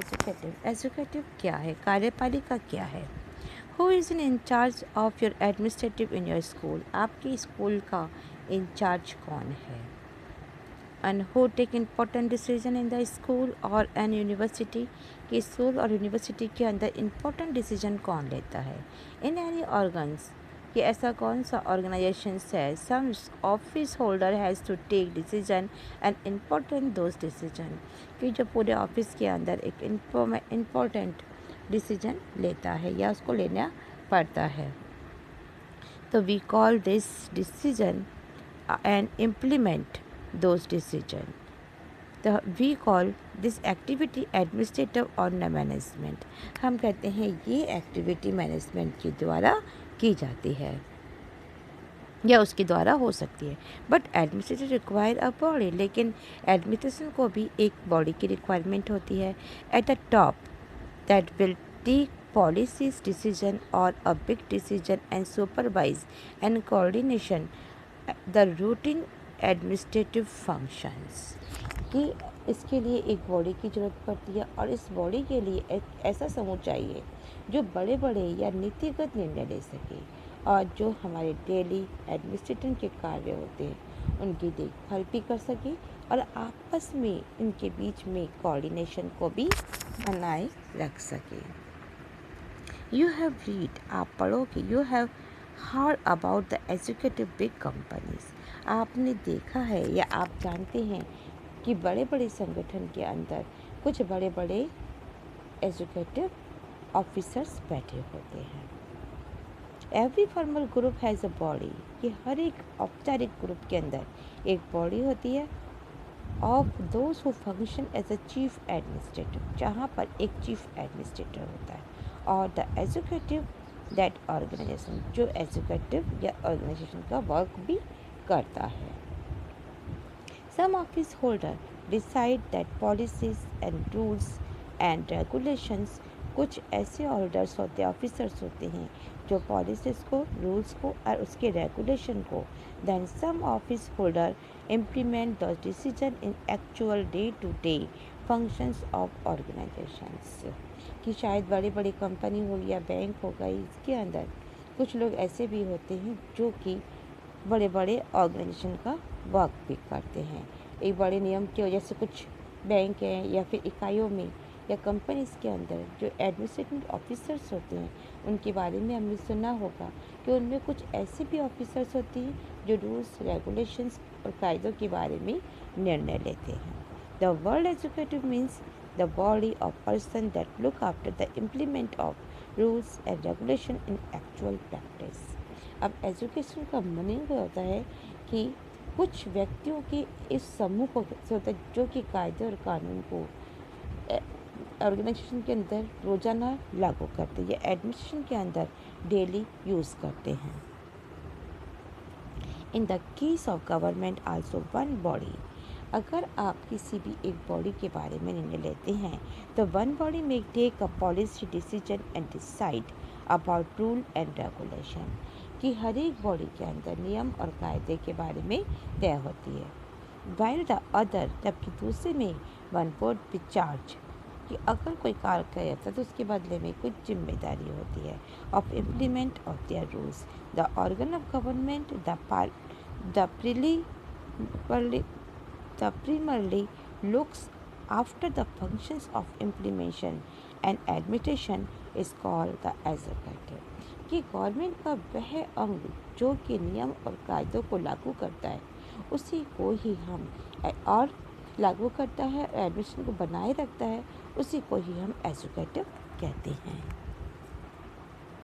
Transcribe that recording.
Educative? Educative क्या है? कार्यपालिका क्या है? Who is in charge of your administrative in your school? आपके स्कूल का इंचार्ज कौन है? And who take important decision in the school और एन यूनिवर्सिटी? कि स्कूल और यूनिवर्सिटी के अंदर इम्पोर्टेंट डिसीजन कौन लेता है? इन एनी ऑर्गन्स, कि ऐसा कौन सा ऑर्गेनाइजेशन है? Some office holder has to take decision and important those decision, कि जो पूरे ऑफिस के अंदर एक इम्पोर्टेंट डिसीजन लेता है या उसको लेना पड़ता है। तो we call this decision and implement those decision. तो we call this activity administrative और मैनेजमेंट। हम कहते हैं ये एक्टिविटी मैनेजमेंट के द्वारा की जाती है या उसके द्वारा हो सकती है। But administration require a body, लेकिन एडमिनिस्ट्रेशन को भी एक बॉडी की रिक्वायरमेंट होती है at the top that will take policies decision or a big decision and supervise and coordination the routine administrative functions। कि इसके लिए एक बॉडी की ज़रूरत पड़ती है और इस बॉडी के लिए एक ऐसा समूह चाहिए जो बड़े बड़े या नीतिगत निर्णय ले सके और जो हमारे डेली एडमिनिस्ट्रेशन के कार्य होते हैं उनकी देखभाल भी कर सके और आपस में इनके बीच में कोऑर्डिनेशन को भी बनाए रख सके। यू हैव रीड, आप पढ़ोगे, you have heard about the educative big companies. आपने देखा है या आप जानते हैं कि बड़े बड़े संगठन के अंदर कुछ बड़े बड़े एजुकेटिव ऑफिसर्स बैठे होते हैं। Every formal group has a body, कि हर एक औपचारिक ग्रुप के अंदर एक बॉडी होती है of those who function as a chief administrator, जहाँ पर एक चीफ एडमिनिस्ट्रेटर होता है और द एजुकेटिव दैट ऑर्गेनाइजेशन, जो एजुकेटिव या ऑर्गेनाइजेशन का वर्क भी करता है। Some office holder decide that policies and rules and regulations, कुछ ऐसे होल्डर्स होते हैं, ऑफिसर्स होते हैं जो पॉलिसीज़ को, रूल्स को और उसके रेगुलेशन को, then some office holder implement the decision in actual day to day functions of organisations. कि शायद बड़ी बड़ी कंपनी हो या बैंक हो गई, इसके अंदर कुछ लोग ऐसे भी होते हैं जो कि बड़े बड़े ऑर्गेनाइजेशन का वर्क भी करते हैं। एक बड़े नियम की वजह से कुछ बैंक हैं या फिर इकाइयों में या कंपनीज के अंदर जो एडमिनिस्ट्रेटिव ऑफिसर्स होते हैं उनके बारे में हमने सुना होगा कि उनमें कुछ ऐसे भी ऑफिसर्स होते हैं जो रूल्स, रेगुलेशंस और कायदों के बारे में निर्णय लेते हैं। The world educative means the body of person that look after the implement of rules and regulation in actual practice. अब एजुकेशन का मीनिंग होता है कि कुछ व्यक्तियों के इस समूह को होता है जो कि कायदे और कानून को ऑर्गेनाइजेशन के अंदर रोज़ाना लागू करते हैं या एडमिनिस्ट्रेशन के अंदर डेली यूज़ करते हैं। In the case of government also one body, अगर आप किसी भी एक बॉडी के बारे में निर्णय लेते हैं तो वन बॉडी में take a policy decision and decide about rule and regulation, कि हर एक बॉडी के अंदर नियम और कायदे के बारे में तय होती है। वाइल द अदर, जबकि दूसरे में वन बोर्ड बी चार्ज, कि अगर कोई कार्य किया जाता है तो उसके बदले में कुछ जिम्मेदारी होती है of implement of their rules. The organ of government the primarily looks after the functions of implementation and administration is called the executive, कि गवर्नमेंट का वह अंग जो कि नियम और कायदों को लागू करता है उसी को ही हम और लागू करता है, एडमिनिस्ट्रेशन को बनाए रखता है, उसी को ही हम एजुकेटिव कहते हैं।